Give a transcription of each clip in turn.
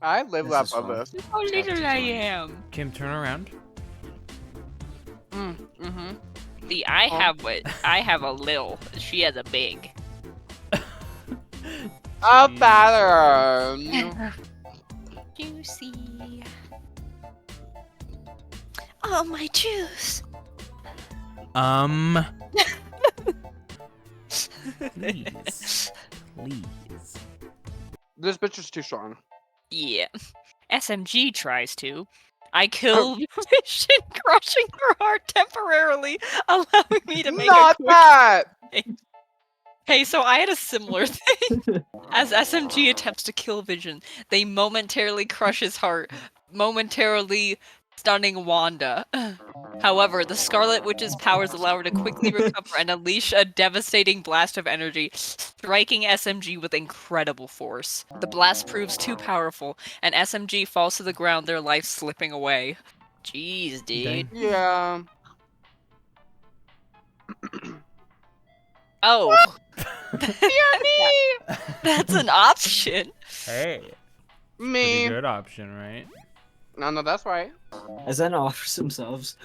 I live This is above fun. this. Look how little I am. Kim, turn around. See, I have a little. She has a big. A pattern. Juicy. Oh, my juice. Please. Please. This bitch is too strong. Yeah. SMG tries to. I killed Vision, crushing her heart temporarily, allowing me to make Not a quick that! Hey, so I had a similar thing. As SMG attempts to kill Vision, they momentarily crush his heart, momentarily stunning Wanda. However, the Scarlet Witch's powers allow her to quickly recover and unleash a devastating blast of energy, striking SMG with incredible force. The blast proves too powerful, and SMG falls to the ground, their life slipping away. Jeez, dude. Dang. Yeah. Oh. That's an option. Hey. Me. Pretty good option, right? No, that's right. As Zen offers themselves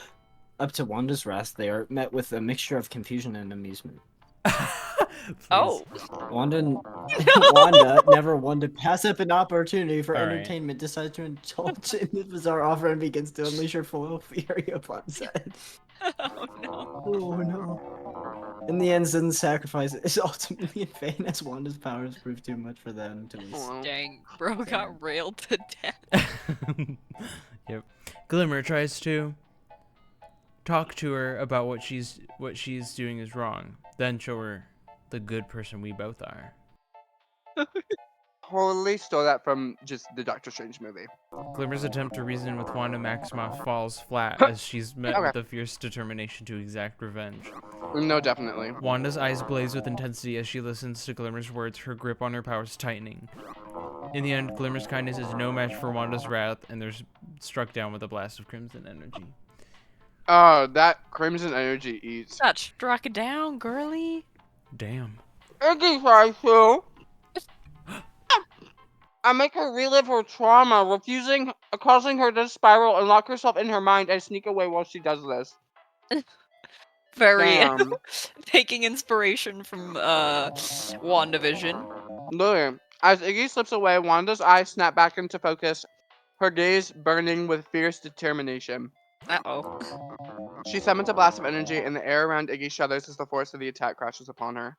up to Wanda's wrath, they are met with a mixture of confusion and amusement. Oh. Wanda, never one to pass up an opportunity for All right. entertainment, decides to indulge in the bizarre offer and begins to unleash her full fury upon Zen. Oh no. Oh no. In the end, Zen's sacrifice is ultimately in vain as Wanda's powers prove too much for them to lose. Aw. Dang, bro got railed to death. Yep. Glimmer tries to talk to her about what she's doing is wrong. Then show her the good person we both are. Totally stole that from just the Doctor Strange movie. Glimmer's attempt to reason with Wanda Maximoff falls flat as she's met with a fierce determination to exact revenge. No, definitely. Wanda's eyes blaze with intensity as she listens to Glimmer's words, her grip on her powers tightening. In the end, Glimmer's kindness is no match for Wanda's wrath, and they're struck down with a blast of crimson energy. Oh, that crimson energy eats. Not struck down, girly. Damn. Iggy tries to. I make her relive her trauma, causing her to spiral and lock herself in her mind and sneak away while she does this. Very Damn. taking inspiration from WandaVision. Literally. As Iggy slips away, Wanda's eyes snap back into focus, her gaze burning with fierce determination. Uh-oh. She summons a blast of energy, and the air around Iggy shudders as the force of the attack crashes upon her.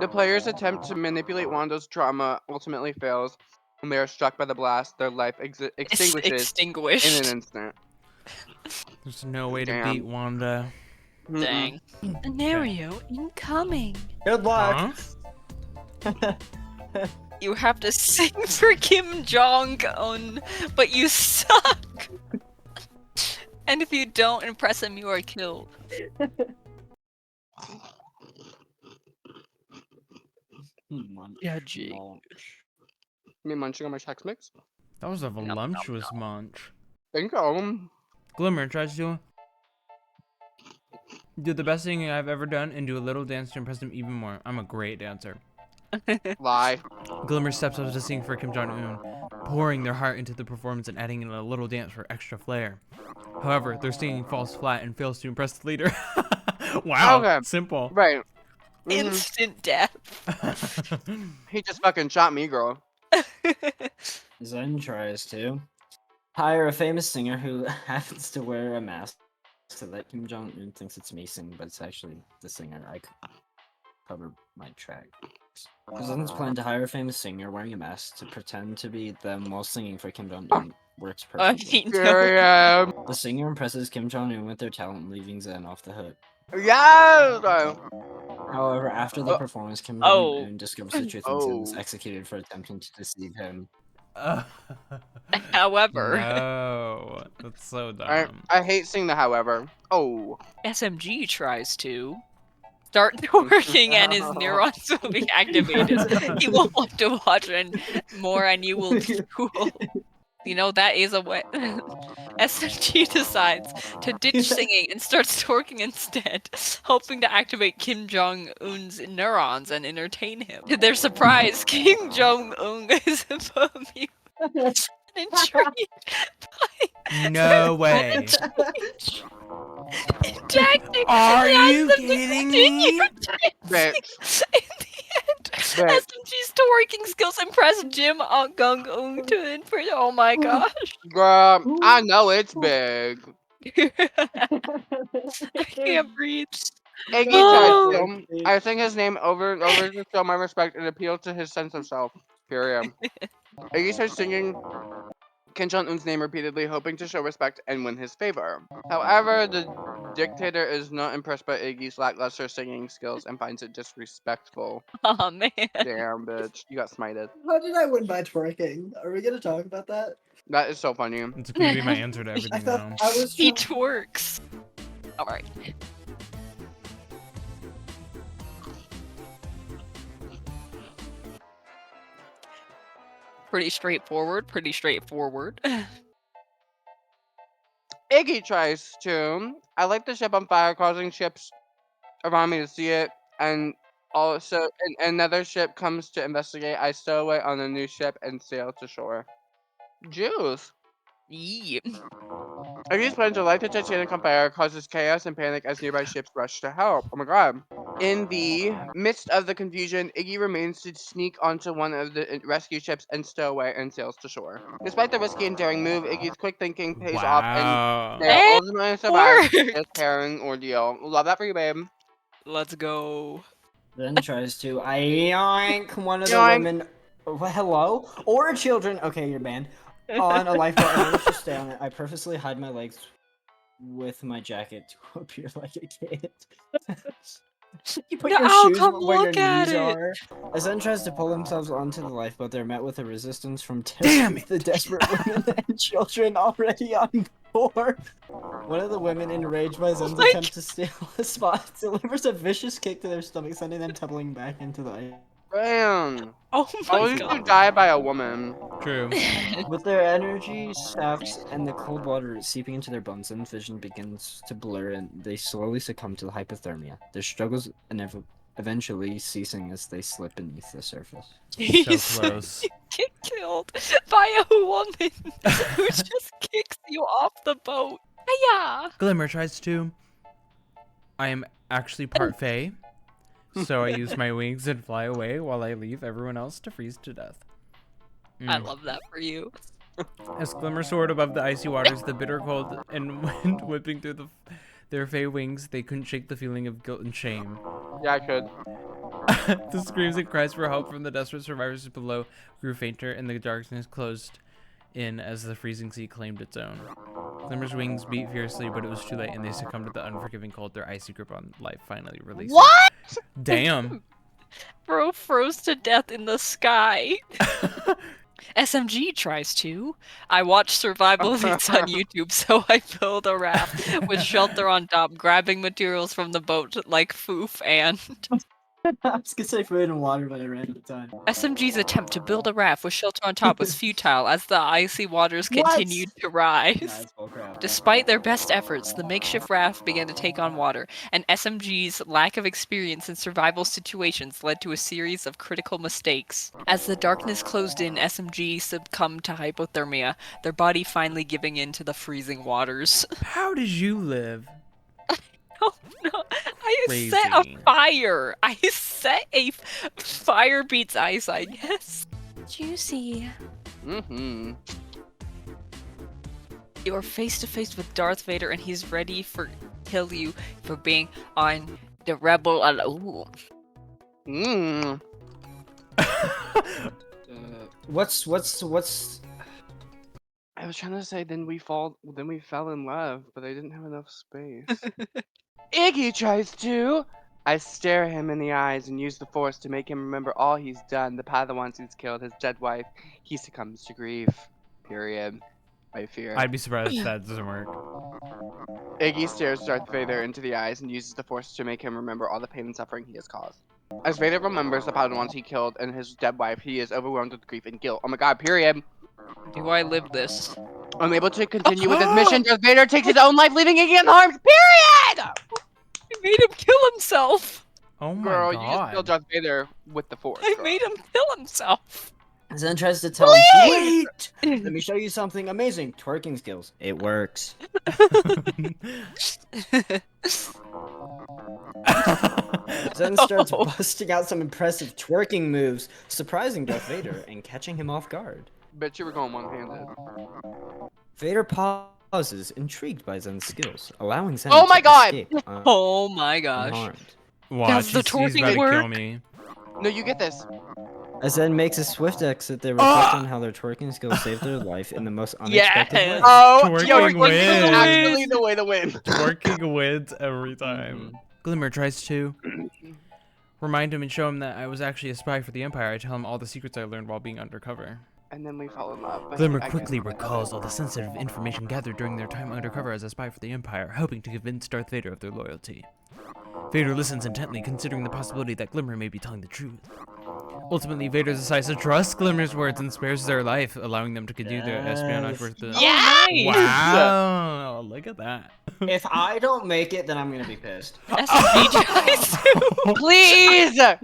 The players attempt to manipulate Wanda's trauma ultimately fails. When they are struck by the blast, their life extinguishes Extinguished. in an instant. There's no way to Damn. beat Wanda. Dang. Scenario incoming. Good luck! Huh? You have to sing for Kim Jong-un, but you suck. And if you don't impress him, you are killed. Yeah, gee. Me munching on my Chex Mix? That was a voluptuous munch. Thank you. Glimmer tries to do the best thing I've ever done and do a little dance to impress him even more. I'm a great dancer. Lie. Glimmer steps up to sing for Kim Jong-un, pouring their heart into the performance and adding in a little dance for extra flair. However, their singing falls flat and fails to impress the leader. Wow, Okay. simple. Right. Instant death. He just fucking shot me, girl. Zen tries to hire a famous singer who happens to wear a mask so that Kim Jong-un thinks it's me singing, but it's actually the singer. I cover my track. Zen's plan to hire a famous singer wearing a mask to pretend to be them while singing for Kim Jong-un works I perfectly. mean, Here I am. The singer impresses Kim Jong-un with their talent, leaving Zen off the hook. Yes! However, after the performance, Kim Oh. Jong-un discovers the truth and Zen is executed for attempting to deceive him. However, No, that's so dumb. I hate seeing the however. Oh. SMG tries to start twerking and his neurons will be activated. He will want to watch more and you will be fooled. You know, that is a way. SMG decides to ditch singing and starts twerking instead, hoping to activate Kim Jong-un's neurons and entertain him. To their surprise, Kim Jong-un is immune. intrigued No way. tactic Are that you them to kidding continue me? Bitch. in the end. Bitch. SMG's twerking skills impressed Jim Gung Ung to input. Oh my gosh. Girl, I know it's big. I can't breathe. Iggy tries Oh. to. I sing his name over and over to show my respect and appeal to his sense of self. Period. Iggy starts singing Kim Jong Un's name repeatedly, hoping to show respect and win his favor. However, the dictator is not impressed by Iggy's lackluster singing skills and finds it disrespectful. Oh man. Damn, bitch. You got smited. How did I win by twerking? Are we gonna talk about that? That is so funny. It's gonna be my answer to I everything thought now. I was He trying. twerks. Alright. Pretty straightforward, pretty straightforward. Iggy tries to. I light the ship on fire, causing ships around me to see it, and also another ship comes to investigate. I stow away on a new ship and sail to shore. Juice. Yeah. Iggy's plan to light the Titanic on fire causes chaos and panic as nearby ships rush to help. Oh my god. In the midst of the confusion, Iggy remains to sneak onto one of the rescue ships and stow away and sails to shore. Despite the risky and daring move, Iggy's quick thinking pays off and Wow. they It ultimately survive this worked! harrowing ordeal. Love that for you, babe. Let's go. Then tries to yoink one of the Yoink. women. Hello? Or children. Okay, you're banned. On a lifeboat, I managed to stay on it. I purposely hide my legs with my jacket to appear like a kid. You put No, your I'll shoes come where your look at knees it. are. As then tries to pull themselves onto the lifeboat, they're met with a resistance from Damn it. the desperate women and children already on board. One of the women, enraged by Zen's my attempt to steal the spot, delivers a vicious kick to their stomach, sending them tumbling back into the ice. Damn. Oh At my least you god. die by a woman. True. With their energy sapped and the cold water seeping into their bones, Zen's vision begins to blur and they slowly succumb to the hypothermia. Their struggles eventually ceasing as they slip beneath the surface. Jesus. So close. You get killed by a woman who just kicks you off the boat. Hiya! Glimmer tries to. I am actually part Fae, so I use my wings and fly away while I leave everyone else to freeze to death. I love that for you. As Glimmer soared above the icy waters, the bitter cold and wind whipping through their Fae wings, they couldn't shake the feeling of guilt and shame. Yeah, I could. The screams and cries for help from the desperate survivors below grew fainter, and the darkness closed in as the freezing sea claimed its own. Glimmer's wings beat fiercely, but it was too late, and they succumbed to the unforgiving cold. Their icy grip on life finally released. What? Damn. Bro froze to death in the sky. SMG tries to. I watch survival vids on YouTube, so I build a raft with shelter on top, grabbing materials from the boat like Foof and I was gonna say food and water, but I ran out of time. SMG's attempt to build a raft with shelter on top was futile as the icy waters What? continued to rise. That's bullcrap. Despite their best efforts, the makeshift raft began to take on water, and SMG's lack of experience in survival situations led to a series of critical mistakes. As the darkness closed in, SMG succumbed to hypothermia, their body finally giving in to the freezing waters. How did you live? Oh no, I set a Crazy. fire! I set a fire beats ice, I guess. Juicy. Mm-hmm. You're face to face with Darth Vader, and he's ready for kill you for being on the rebel. Ooh. Mm. What's I was trying to say then we fell in love, but I didn't have enough space. Iggy tries to. I stare him in the eyes and use the force to make him remember all he's done, the Padawans he's killed, his dead wife. He succumbs to grief. Period. By fear. I'd be surprised if that doesn't work. Iggy stares Darth Vader into the eyes and uses the force to make him remember all the pain and suffering he has caused. As Vader remembers the Padawans he killed and his dead wife, he is overwhelmed with grief and guilt. Oh my god, period. Do I live this? Unable to continue with his mission, Darth Vader takes his own life, leaving Iggy unharmed. Period! I made him kill himself! Oh my Girl, you just god. killed Darth Vader with the force. I girl. made him kill himself! Zen tries to tell him, wait! Let me show you something amazing. Twerking skills. It works. Zen starts Oh. busting out some impressive twerking moves, surprising Darth Vader and catching him off guard. Bet you were going one-handed. Vader pauses, intrigued by Zen's skills, allowing Zen Oh my to God! escape Oh my gosh. unharmed. Watch, the he's about twerking to kill work? me. No, you get this. As Zen makes a swift exit, they reflect on how their twerking skills saved their life in the most unexpected Yes. way. Oh, Twerking yo, twerking is wins. actually the way to win. Twerking wins every time. Glimmer tries to remind him and show him that I was actually a spy for the Empire. I tell him all the secrets I learned while being undercover. And then we fall in love. but Glimmer I quickly guess- recalls all the sensitive information gathered during their time undercover as a spy for the Empire, hoping to convince Darth Vader of their loyalty. Vader listens intently, considering the possibility that Glimmer may be telling the truth. Ultimately, Vader decides to trust Glimmer's words and spares their life, allowing them to continue their espionage with the... Yeah! Wow! Look at that. If I don't make it, then I'm gonna be pissed. SMG tries to. Please! I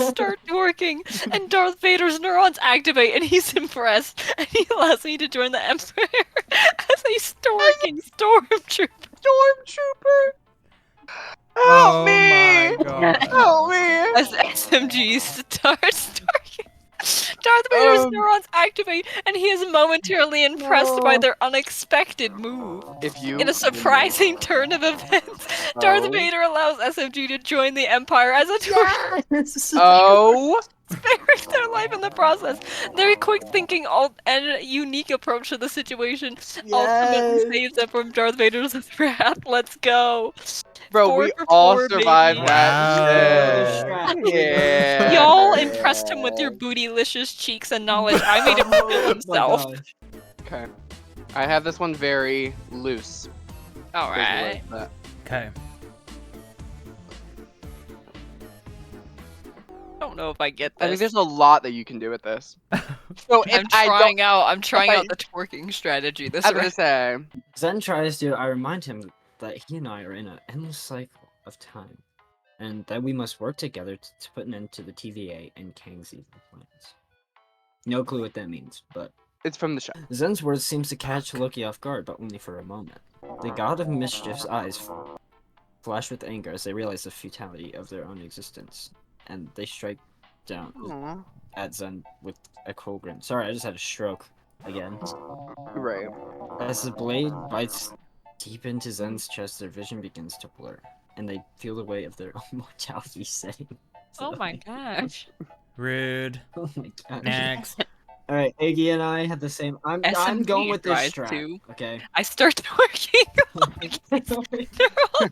start twerking, and Darth Vader's neurons activate, and he's impressed, and he allows me to join the Empire as a twerking stormtrooper. Stormtrooper! Oh Help me! my god. Help me! As SMG starts twerking, Darth Vader's neurons activate, and he is momentarily impressed by their unexpected move. If you... In a surprising turn of events, Darth Oh. Vader allows SMG to join the Empire as a twerker. Oh! Sparing their life in the process. Their quick thinking and unique approach to the situation ultimately saves them from Darth Vader's wrath. Let's go. Bro, 4 we for all 4, survived baby. that Wow. shit. Yeah. Y'all impressed him with your bootylicious cheeks and knowledge. I made him feel Oh my himself. gosh. Okay. I have this one very loose. Alright. Okay. I don't know if I get I think this. there's a lot that you can do with this. So if I'm I don't... trying out I- the twerking strategy this I was gonna round. say... Zen tries to. I remind him that he and I are in an endless cycle of time, and that we must work together to put an end to the TVA and Kang's evil plans. No clue what that means, but It's from the show. Zen's words seems to catch Loki off guard, but only for a moment. The god of mischief's eyes flash with anger as they realize the futility of their own existence, and they strike down Aw. at Zen with a cool grin. Sorry, I just had a stroke again. Right. As the blade bites deep into Zen's chest, their vision begins to blur, and they feel the weight of their own mortality setting. Oh my gosh. Rude. Oh my god. Next. All right, Iggy and I had the same. I'm SMG going with this tries strat. to. Okay. I start twerking. They're all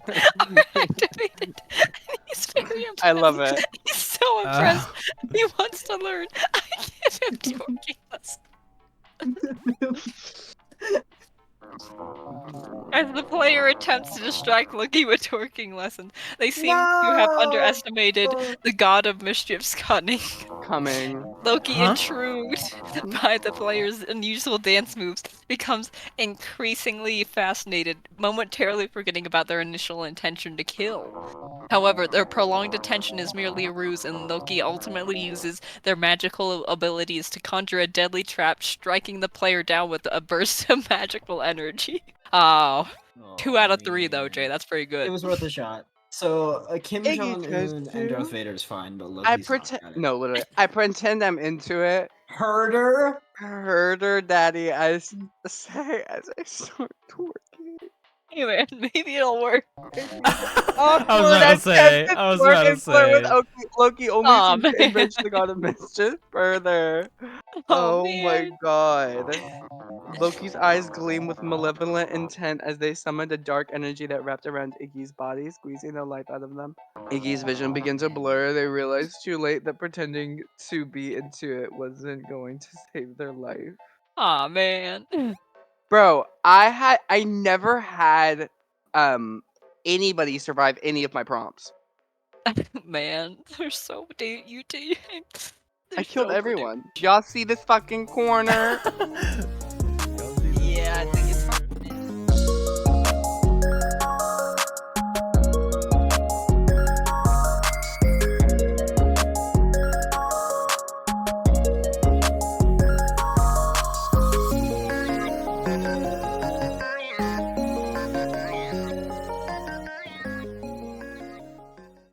activated. And he's very impressed. I love it. He's so impressed. He wants to learn. I give him twerking lessons. As the player attempts to distract Loki with twerking lessons, they seem to have underestimated the god of mischief's cunning. Coming. Loki, Huh? intrigued by the player's unusual dance moves, becomes increasingly fascinated, momentarily forgetting about their initial intention to kill. However, their prolonged attention is merely a ruse, and Loki ultimately uses their magical abilities to conjure a deadly trap, striking the player down with a burst of magical energy. Oh, 2 out of 3 though, Jay. That's pretty It good. was worth a shot. So Kim Iggy Jong tries Un to. and Darth Vader is fine, but I Loki's pretend. not. No, literally. I pretend I'm into it. Herder. Herder daddy, as say as I start twerking. Anyway, maybe it'll work. I was about to say. I was about to With say. Loki only Aw, seems to man. enrich the god of mischief further. Oh, Oh my man. god. Loki's eyes gleam with malevolent intent as they summoned a dark energy that wrapped around Iggy's body, squeezing the life out of them. Iggy's vision began to blur. They realized too late that pretending to be into it wasn't going to save their life. Aw, man. Bro, I never had anybody survive any of my prompts. Man, they're so you I killed everyone. Y'all see this fucking corner?